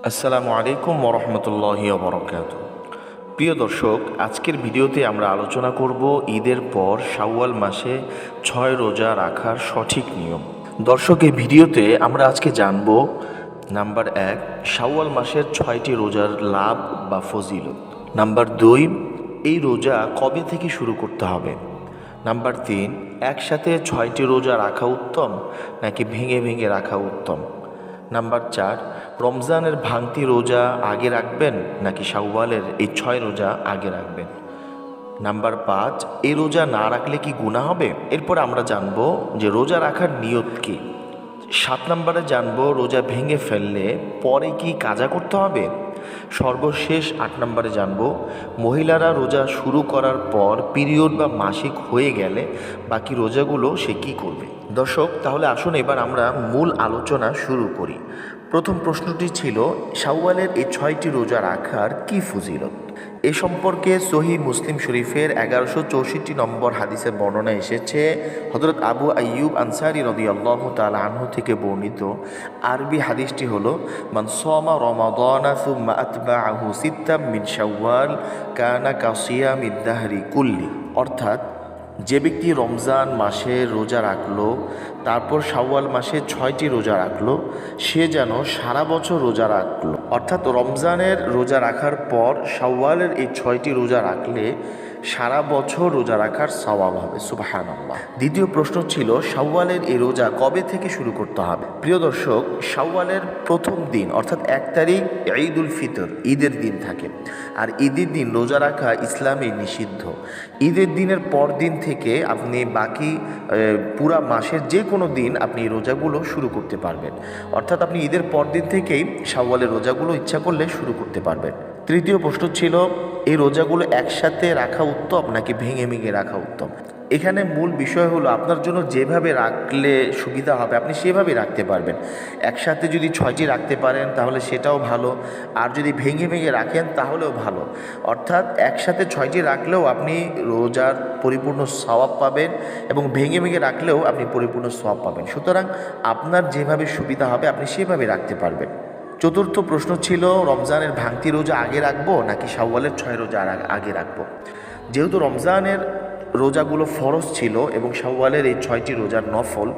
আসসালামু আলাইকুম ওরহমতুল্লাহি ওবরাকাতুহু। প্রিয় দর্শক, আজকের ভিডিওতে আমরা আলোচনা করব ঈদের পর শাওয়াল মাসে 6 রোজা রাখার সঠিক নিয়ম। দর্শক, এই ভিডিওতে আমরা আজকে জানব নাম্বার 1, শাওয়াল মাসের 6টি রোজার লাভ বা ফজিলত। নাম্বার 2, এই রোজা কবে থেকে শুরু করতে হবে। নাম্বার 3, একসাথে 6টি রোজা রাখা উত্তম নাকি ভেঙে ভেঙে রাখা উত্তম। নাম্বার 4, রমজানের ভাঙতি রোজা আগে রাখবেন নাকি শাওয়ালের এই 6 রোজা আগে রাখবেন। নাম্বার 5, এই রোজা না রাখলে কি গুনাহ হবে। এরপর আমরা জানবো যে রোজা রাখার নিয়ত কি। 7 নম্বরে জানবো রোজা ভেঙে ফেললে পরে কি কাজা করতে হবে। সর্বশেষ 8 নম্বরে জানবো মহিলারা রোজা শুরু করার পর পিরিয়ড বা মাসিক হয়ে গেলে বাকি রোজাগুলো সে কী করবে। দর্শক, তাহলে আসুন এবার আমরা মূল আলোচনা শুরু করি। প্রথম প্রশ্নটি ছিল শাওয়ালের এই 6টি রোজা রাখার কি ফজিলত। এ সম্পর্কে সহিহ মুসলিম শরীফের 1164 নম্বর হাদিসে বর্ণনা এসেছে। হযরত আবু আইয়ুব আনসারী রাদিয়াল্লাহু তাআলা আনহু থেকে বর্ণিত। আরবি হাদিসটি হলো, মান সামা রমাদানা সুম্মা আতবাআহু সিত্তাম মিন শাওয়াল কানা কাসিয়ামিদ দাহরি কুল্লি। অর্থাৎ, যে ব্যক্তি রমজান মাসে রোজা রাখলো তারপর শাওয়াল মাসে 6টি রোজা রাখলো, সে যেন সারা বছর রোজা রাখলো। অর্থাৎ রমজানের রোজা রাখার পর শাওয়ালের এই 6টি রোজা রাখলে সারা বছর রোজা রাখার সওয়াব হবে। সুবহানাল্লাহ। দ্বিতীয় প্রশ্ন ছিল শাওয়ালের এই রোজা কবে থেকে শুরু করতে হবে। প্রিয় দর্শক, শাওয়ালের প্রথম দিন অর্থাৎ 1 তারিখ ঈদুল ফিতর, ঈদের দিন থাকে। আর ঈদের দিন রোজা রাখা ইসলামে নিষিদ্ধ। ঈদের দিনের পর দিন থেকে আপনি বাকি পুরা মাসের যে কোনো দিন আপনি রোজাগুলো শুরু করতে পারবেন। অর্থাৎ আপনি ঈদের পর দিন থেকেই শাওয়ালের রোজাগুলো ইচ্ছা করলে শুরু করতে পারবেন। তৃতীয় প্রশ্ন ছিল এই রোজাগুলো একসাথে রাখা উত্তম নাকি ভেঙে ভেঙে রাখা উত্তম। এখানে মূল বিষয় হলো আপনার জন্য যেভাবে রাখলে সুবিধা হবে আপনি সেভাবে রাখতে পারবেন। একসাথে যদি 6টি রাখতে পারেন তাহলে সেটাও ভালো, আর যদি ভেঙে ভেঙে রাখেন তাহলেও ভালো। অর্থাৎ একসাথে 6টি রাখলেও আপনি রোজার পরিপূর্ণ সওয়াব পাবেন এবং ভেঙে ভেঙে রাখলেও আপনি পরিপূর্ণ সওয়াব পাবেন। সুতরাং আপনার যেভাবে সুবিধা হবে আপনি সেভাবে রাখতে পারবেন। চতুর্থ প্রশ্ন ছিল রমজানের ভাঙতি রোজা আগে রাখবো নাকি শাওয়ালের 6 রোজা আগে রাখবো। যেহেতু রমজানের রোজাগুলো ফরজ ছিল এবং শাওয়ালের এই 6টি রোজার নফল,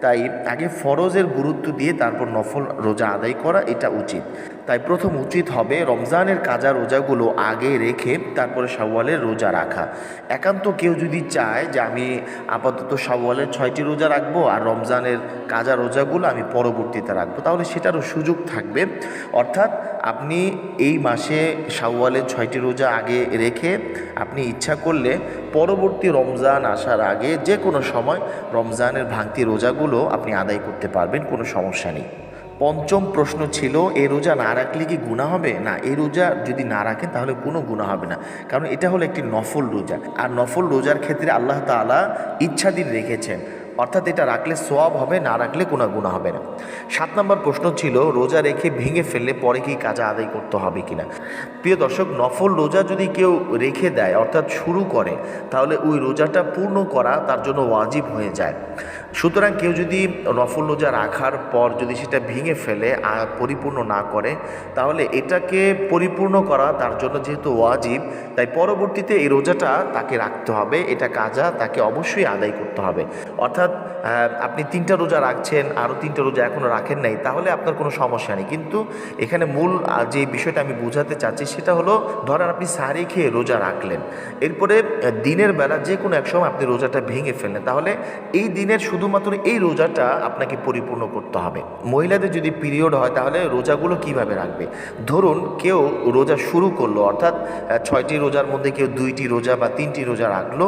তাই আগে ফরজের গুরুত্ব দিয়ে তারপর নফল রোজা আদায় করা এটা উচিত। তাই প্রথম উচিত হবে রমজানের কাজা রোজাগুলো আগে রেখে তারপরে শাওয়ালের রোজা রাখা। একান্ত কেউ যদি চায় যে আমি আপাতত শাওয়ালের 6টি রোজা রাখবো আর রমজানের কাজা রোজাগুলো আমি পরবর্তীতে রাখবো, তাহলে সেটারও সুযোগ থাকবে। অর্থাৎ আপনি এই মাসে শাওয়ালের 6টি রোজা আগে রেখে আপনি ইচ্ছা করলে পরবর্তী রমজান আসার আগে যে কোনো সময় রমজানের ভাঙতি রোজাগুলো আপনি আদায় করতে পারবেন, কোনো সমস্যা নেই। পঞ্চম প্রশ্ন ছিল এই রোজা না রাখলে কি গুনাহ হবে। না, এই রোজা যদি না রাখেন তাহলে কোনো গুনাহ হবে না, কারণ এটা হলো একটি নফল রোজা। আর নফল রোজার ক্ষেত্রে আল্লাহ তাআলা ইচ্ছাদিন রেখেছেন, অর্থাৎ এটা রাখলে সওয়াব হবে, না রাখলে কোনো গুনাহ হবে না। 7 নম্বর প্রশ্ন ছিল রোজা রেখে ভেঙে ফেললে পরে কি কাজা আদায় করতে হবে কিনা। প্রিয় দর্শক, নফল রোজা যদি কেউ রেখে দেয় অর্থাৎ শুরু করে, তাহলে ওই রোজাটা পূর্ণ করা তার জন্য ওয়াজিব হয়ে যায়। সুতরাং কেউ যদি নফল রোজা রাখার পর যদি সেটা ভেঙে ফেলে আর পরিপূর্ণ না করে, তাহলে এটাকে পরিপূর্ণ করা তার জন্য যেহেতু ওয়াজিব, তাই পরবর্তীতে এই রোজাটা তাকে রাখতে হবে, এটা কাজা তাকে অবশ্যই আদায় করতে হবে। অর্থাৎ আপনি 3টা রোজা রাখছেন, আরও 3টা রোজা এখনও রাখেন নাই, তাহলে আপনার কোনো সমস্যা নেই। কিন্তু এখানে মূল যে বিষয়টা আমি বোঝাতে চাচ্ছি সেটা হলো, ধরেন আপনি সাহরি খেয়ে রোজা রাখলেন, এরপরে দিনের বেলা যে কোনো এক সময় আপনি রোজাটা ভেঙে ফেললেন, তাহলে এই দিনের শুধুমাত্র এই রোজাটা আপনাকে পরিপূর্ণ করতে হবে। মহিলাদের যদি পিরিয়ড হয় তাহলে রোজাগুলো কিভাবে রাখবে। ধরুন কেউ রোজা শুরু করলো, অর্থাৎ 6টি রোজার মধ্যে কেউ 2টি রোজা বা 3টি রোজা রাখলো,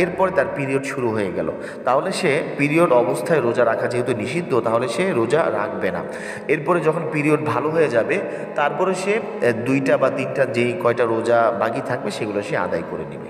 এরপরে তার পিরিয়ড শুরু হয়ে গেল, তাহলে সে পিরিয়ড অবস্থায় রোজা রাখা যেহেতু নিষিদ্ধ, তাহলে সে রোজা রাখবে না। এরপরে যখন পিরিয়ড ভালো হয়ে যাবে তারপরে সে 2টা বা 3টা যেই কয়টা রোজা বাকি থাকবে সেগুলো সে আদায় করে নেবে।